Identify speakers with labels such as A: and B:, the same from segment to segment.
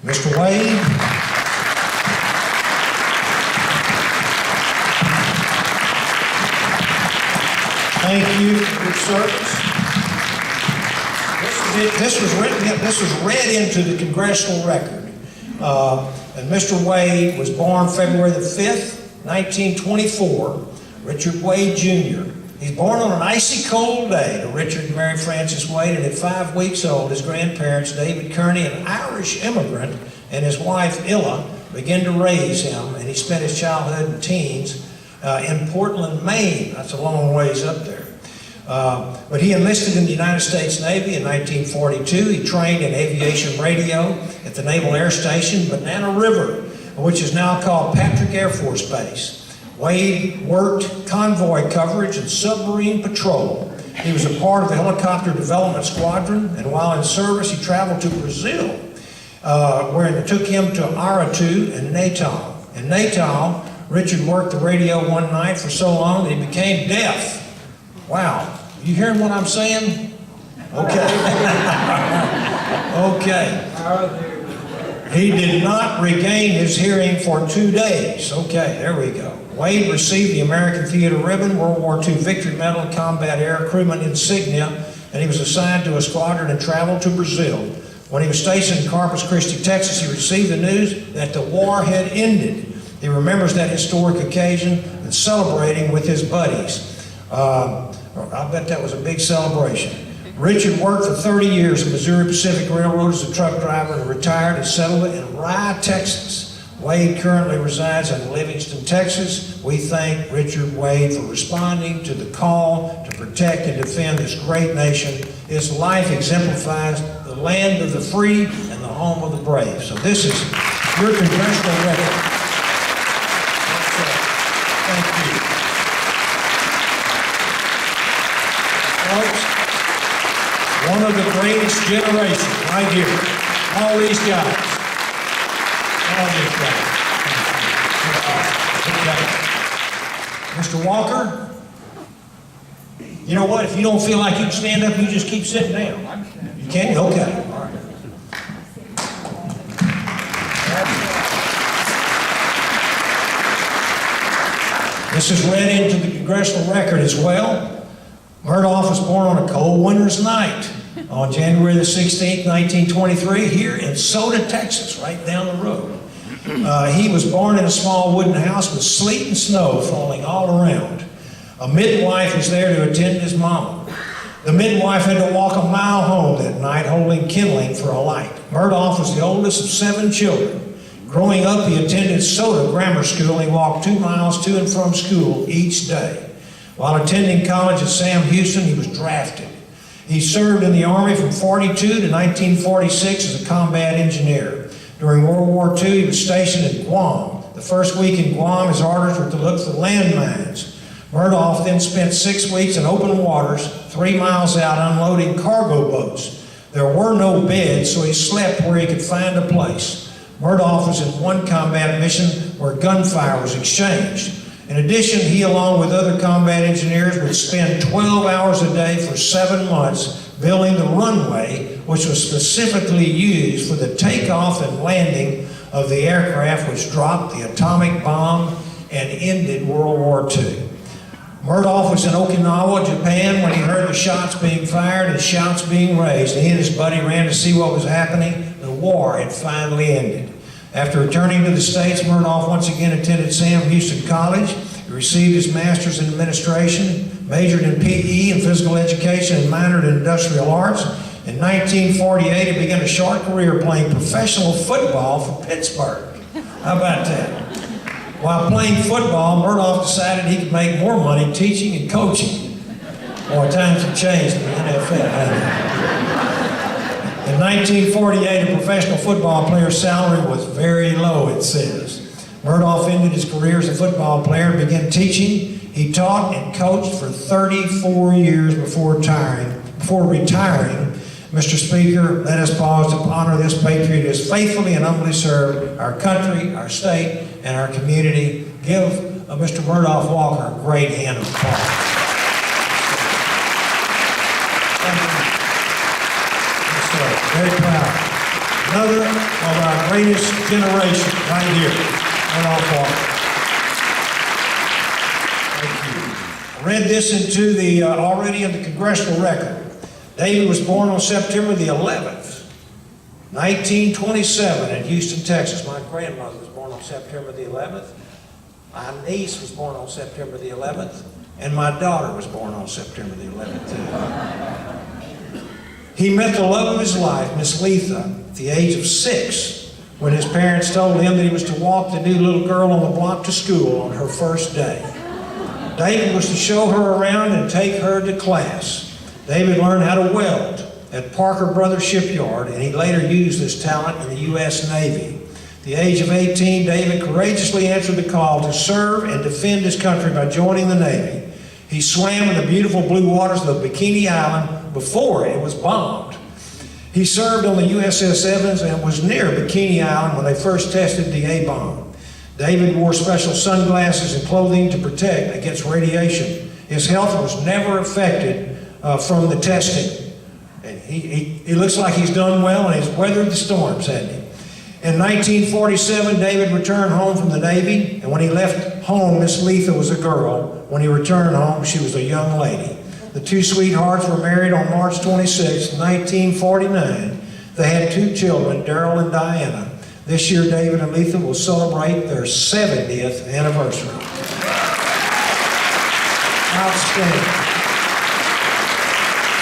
A: Mr. Wade. Thank you for your service. This was read into the congressional record. And Mr. Wade was born February the 5th, 1924, Richard Wade Jr. He's born on an icy cold day to Richard and Mary Frances Wade, and at 5 weeks old, his grandparents, David Kearney, an Irish immigrant, and his wife, Illa, began to raise him, and he spent his childhood and teens in Portland, Maine. That's a long ways up there. But he enlisted in the United States Navy in 1942. He trained in aviation radio at the Naval Air Station, Banana River, which is now called Patrick Air Force Base. Wade worked convoy coverage and submarine patrol. He was a part of the Helicopter Development Squadron, and while in service, he traveled to Brazil, where it took him to Aratu and Natal. In Natal, Richard worked the radio one night for so long that he became deaf. Wow. You hearing what I'm saying? Okay. Okay. He did not regain his hearing for 2 days. Okay, there we go. Wade received the American Theater Ribbon, World War II Victory Medal, and Combat Air Crewman Insignia, and he was assigned to a squadron and traveled to Brazil. When he was stationed in Corpus Christi, Texas, he received the news that the war had ended. He remembers that historic occasion and celebrating with his buddies. I bet that was a big celebration. Richard worked for 30 years at Missouri Pacific Railroad as a truck driver and retired and settled in Rye, Texas. Wade currently resides in Livingston, Texas. We thank Richard Wade for responding to the call to protect and defend this great nation. His life exemplifies the land of the free and the home of the brave. So this is your congressional record. Thank you. Folks, one of the greatest generations right here. All these guys. All these guys. Mr. Walker, you know what? If you don't feel like you can stand up, you just keep sitting down. You can? Okay. All right. This is read into the congressional record as well. Murdoch was born on a cold winter's night on January the 16th, 1923, here in Soda, Texas, right down the road. He was born in a small wooden house with sleet and snow falling all around. A midwife was there to attend his mama. The midwife had to walk a mile home that night holding kindling for a light. Murdoch was the oldest of 7 children. Growing up, he attended Soda Grammar School. He walked 2 miles to and from school each day. While attending college at Sam Houston, he was drafted. He served in the Army from 42 to 1946 as a combat engineer. During World War II, he was stationed in Guam. The first week in Guam, his orders were to look for landmines. Murdoch then spent 6 weeks in open waters, 3 miles out, unloading cargo boats. There were no beds, so he slept where he could find a place. Murdoch was in one combat mission where gunfire was exchanged. In addition, he, along with other combat engineers, would spend 12 hours a day for 7 months building the runway, which was specifically used for the takeoff and landing of the aircraft which dropped the atomic bomb and ended World War II. Murdoch was in Okinawa, Japan, when he heard the shots being fired and shouts being raised. He and his buddy ran to see what was happening. The war had finally ended. After returning to the States, Murdoch once again attended Sam Houston College. He received his master's in administration, majored in PE and physical education, and minored in industrial arts. In 1948, he began a short career playing professional football for Pittsburgh. How about that? While playing football, Murdoch decided he could make more money teaching and coaching. Boy, times have changed in the NFL. In 1948, a professional football player's salary was very low, it says. Murdoch ended his career as a football player and began teaching. He taught and coached for 34 years before retiring. Mr. Speaker, let us pause to honor this patriot who has faithfully and humbly served our country, our state, and our community. Give Mr. Murdoch Walker a great hand of applause. Thank you. Yes, sir. Very proud. Another of our greatest generation right here on our part. Thank you. I read this into the, already in the congressional record. David was born on September the 11th, 1927 in Houston, Texas. My grandmother was born on September the 11th. My niece was born on September the 11th. And my daughter was born on September the 11th, too. He met the love of his life, Miss Letha, at the age of 6, when his parents told him that he was to walk the new little girl on the block to school on her first day. David was to show her around and take her to class. David learned how to weld at Parker Brothers Shipyard, and he later used this talent in the U.S. Navy. At the age of 18, David courageously answered the call to serve and defend his country by joining the Navy. He swam in the beautiful blue waters of Bikini Island before it was bombed. He served on the USS Evans and was near Bikini Island when they first tested the A-bomb. David wore special sunglasses and clothing to protect against radiation. His health was never affected from the testing. And he looks like he's done well, and he's weathered the storms, hasn't he? In 1947, David returned home from the Navy, and when he left home, Miss Letha was a girl. When he returned home, she was a young lady. The two sweethearts were married on March 26, 1949. They had 2 children, Daryl and Diana. This year, David and Letha will celebrate their 70th anniversary. Outstanding.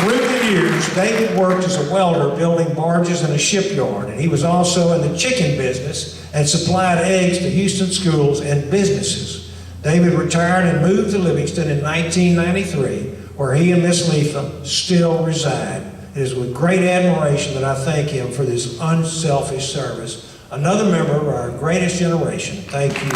A: Through the years, David worked as a welder building barges in a shipyard, and he was also in the chicken business and supplied eggs to Houston schools and businesses. David retired and moved to Livingston in 1993, where he and Miss Letha still reside. It is with great admiration that I thank him for this unselfish service. Another member of our greatest generation. Thank you.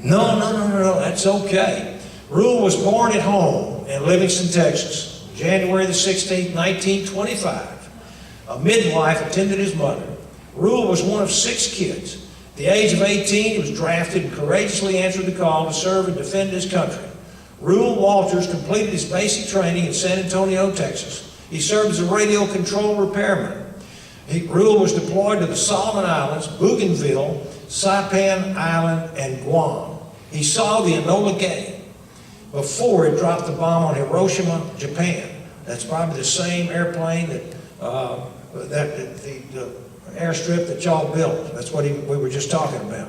A: No, that's okay. Rule was born at home in Livingston, Texas, January the 16th, 1925. A midwife attended his mother. Rule was one of 6 kids. At the age of 18, he was drafted and courageously answered the call to serve and defend his country. Rule Walters completed his basic training in San Antonio, Texas. He served as a radio control repairman. Rule was deployed to the Solomon Islands, Bougainville, Saipan Island, and Guam. He saw the Enola Gay before it dropped the bomb on Hiroshima, Japan. That's probably the same airplane that the airstrip that y'all built. That's what we were just talking about.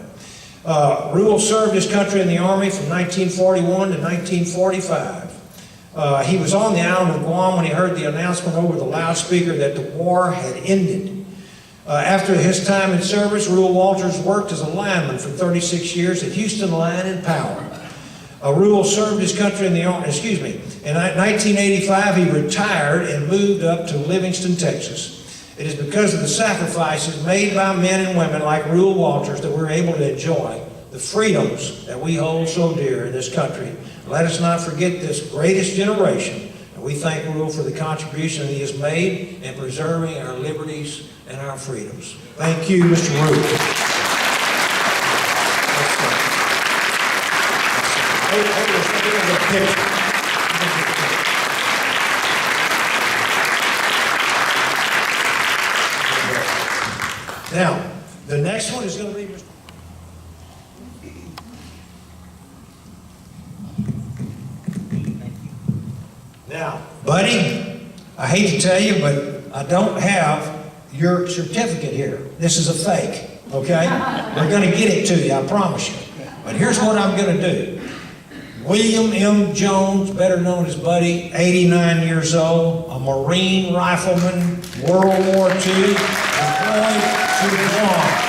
A: Rule served his country in the Army from 1941 to 1945. He was on the island of Guam when he heard the announcement over the loudspeaker that the war had ended. After his time in service, Rule Walters worked as a lineman for 36 years at Houston Line and Power. Rule served his country in the Army, in 1985 he retired and moved up to Livingston, Texas. It is because of the sacrifices made by men and women like Rule Walters that we're able to enjoy the freedoms that we hold so dear in this country. Let us not forget this greatest generation. And we thank Rule for the contribution that he has made in preserving our liberties and our freedoms. Thank you, Mr. Rule. Now, the next one is going to be Mr. Now, buddy, I hate to tell you, but I don't have your certificate here. This is a fake, okay? We're going to get it to you, I promise you. But here's what I'm going to do. William M. Jones, better known as Buddy, 89 years old, a Marine rifleman, World War II, deployed to Guam.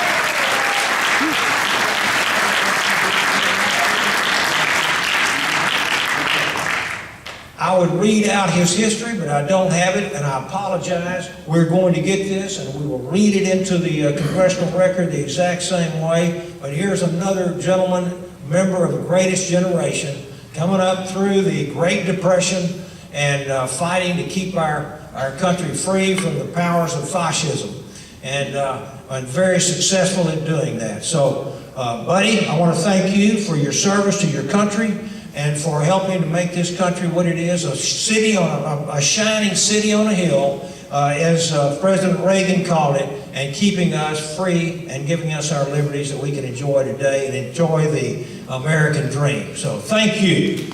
A: I would read out his history, but I don't have it, and I apologize. We're going to get this, and we will read it into the congressional record the exact same way. But here's another gentleman, member of the greatest generation, coming up through the Great Depression and fighting to keep our country free from the powers of fascism. and very successful in doing that. So, buddy, I want to thank you for your service to your country and for helping to make this country what it is, a city on a shining city on a hill, as President Reagan called it, and keeping us free and giving us our liberties that we can enjoy today and enjoy the American dream. So thank you.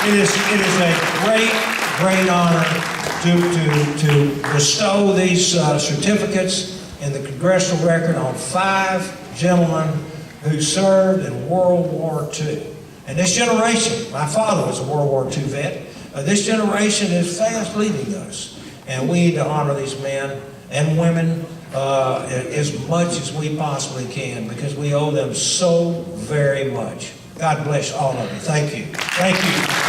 A: It is a great honor to bestow these certificates in the Congressional Record on 5 gentlemen who served in World War II. And this generation, my father was a World War II vet, this generation is fast leaving us. And we need to honor these men and women as much as we possibly can, because we owe them so very much. God bless all of you. Thank you. Thank you.